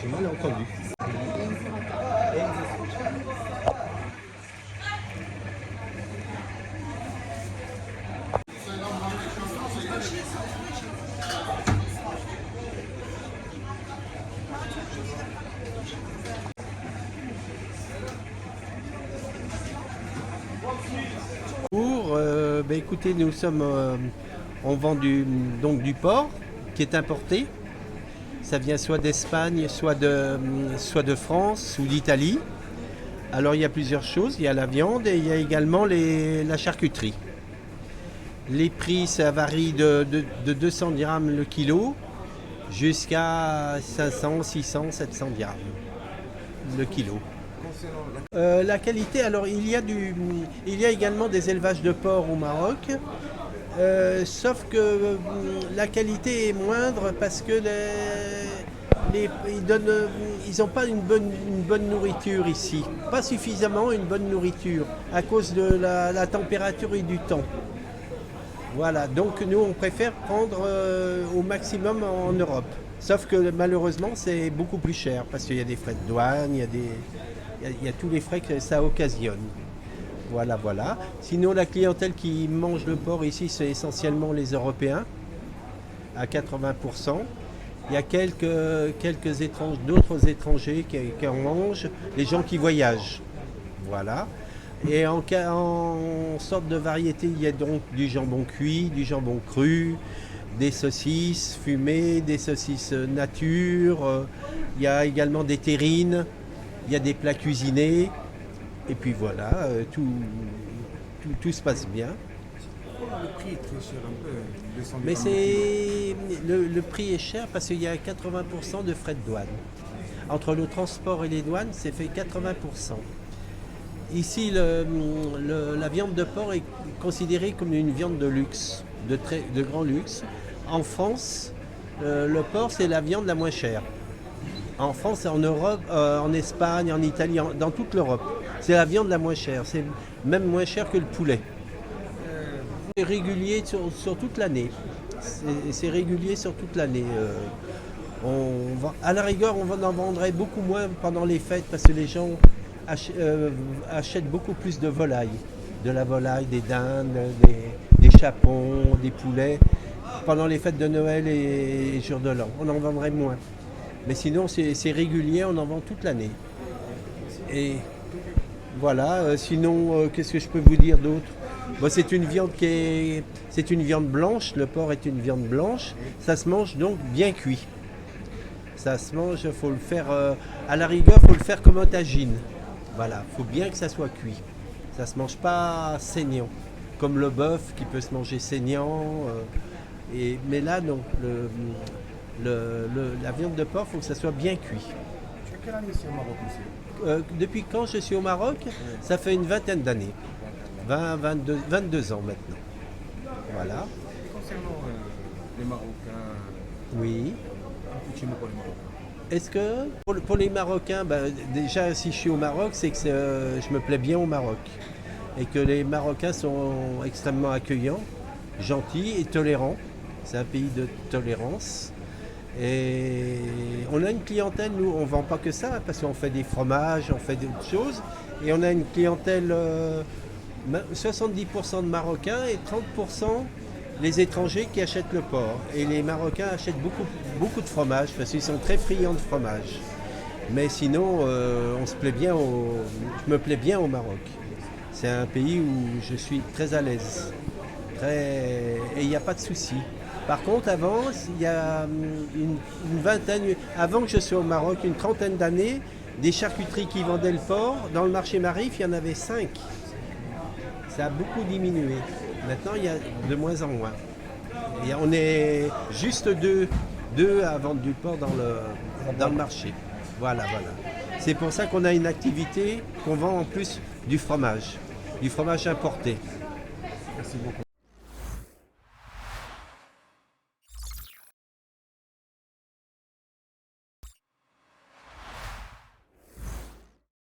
J'ai mal entendu. Écoutez, nous sommes, on vend donc du porc qui est importé. Ça vient soit d'Espagne, soit de France ou d'Italie. Alors il y a plusieurs choses, il y a la viande et il y a également la charcuterie. Les prix, ça varie de 200 dirhams le kilo jusqu'à 500, 600, 700 dirhams le kilo. La qualité, alors il y a également des élevages de porc au Maroc, sauf que la qualité est moindre parce que ils n'ont pas une bonne nourriture ici, pas suffisamment une bonne nourriture à cause de la température et du temps. Voilà, donc nous on préfère prendre au maximum en Europe, sauf que malheureusement c'est beaucoup plus cher parce qu'il y a des frais de douane, il y a tous les frais que ça occasionne. Voilà, voilà. Sinon, la clientèle qui mange le porc ici, c'est essentiellement les Européens, à 80%. Il y a d'autres étrangers qui en mangent, les gens qui voyagent. Voilà. Et en sorte de variété, il y a donc du jambon cuit, du jambon cru, des saucisses fumées, des saucisses nature. Il y a également des terrines. Il y a des plats cuisinés, et puis voilà, tout se passe bien. Le prix est très cher un peu. Mais le prix est cher parce qu'il y a 80% de frais de douane. Entre le transport et les douanes, c'est fait 80%. Ici, la viande de porc est considérée comme une viande de luxe, de grand luxe. En France, le porc, c'est la viande la moins chère. En France, en Europe, en Espagne, en Italie, dans toute l'Europe. C'est la viande la moins chère. C'est même moins cher que le poulet. C'est régulier sur toute l'année. C'est régulier sur toute l'année. À la rigueur, on en vendrait beaucoup moins pendant les fêtes parce que les gens achètent beaucoup plus de volailles. De la volaille, des dindes, des chapons, des poulets. Pendant les fêtes de Noël et jour de l'an. On en vendrait moins. Mais sinon, c'est régulier, on en vend toute l'année. Et voilà, sinon, qu'est-ce que je peux vous dire d'autre? Bon, c'est une viande blanche, le porc est une viande blanche. Ça se mange donc bien cuit. Ça se mange, il faut le faire, à la rigueur, il faut le faire comme un tagine. Voilà, il faut bien que ça soit cuit. Ça ne se mange pas saignant, comme le bœuf qui peut se manger saignant. Mais là, non. La viande de porc, il faut que ça soit bien cuit. Tu as quelle année ici au Maroc, monsieur? Depuis quand je suis au Maroc? Ça fait une vingtaine d'années. 22 ans maintenant. Voilà. Concernant les Marocains, Oui. un petit mot pour les Marocains. Est-ce que pour les Marocains, déjà si je suis au Maroc, c'est que je me plais bien au Maroc. Et que les Marocains sont extrêmement accueillants, gentils et tolérants. C'est un pays de tolérance. Et on a une clientèle, nous, on ne vend pas que ça, parce qu'on fait des fromages, on fait d'autres choses. Et on a une clientèle, 70% de Marocains et 30% les étrangers qui achètent le porc. Et les Marocains achètent beaucoup de fromage, parce qu'ils sont très friands de fromage. Mais sinon, je me plais bien au Maroc. C'est un pays où je suis très à l'aise. Et il n'y a pas de souci. Par contre, avant, il y a avant que je sois au Maroc, une trentaine d'années, des charcuteries qui vendaient le porc, dans le marché Marif, il y en avait 5. Ça a beaucoup diminué. Maintenant, il y a de moins en moins. Et on est juste deux à vendre du porc dans le marché. Voilà. C'est pour ça qu'on a une activité qu'on vend en plus du fromage importé. Merci beaucoup.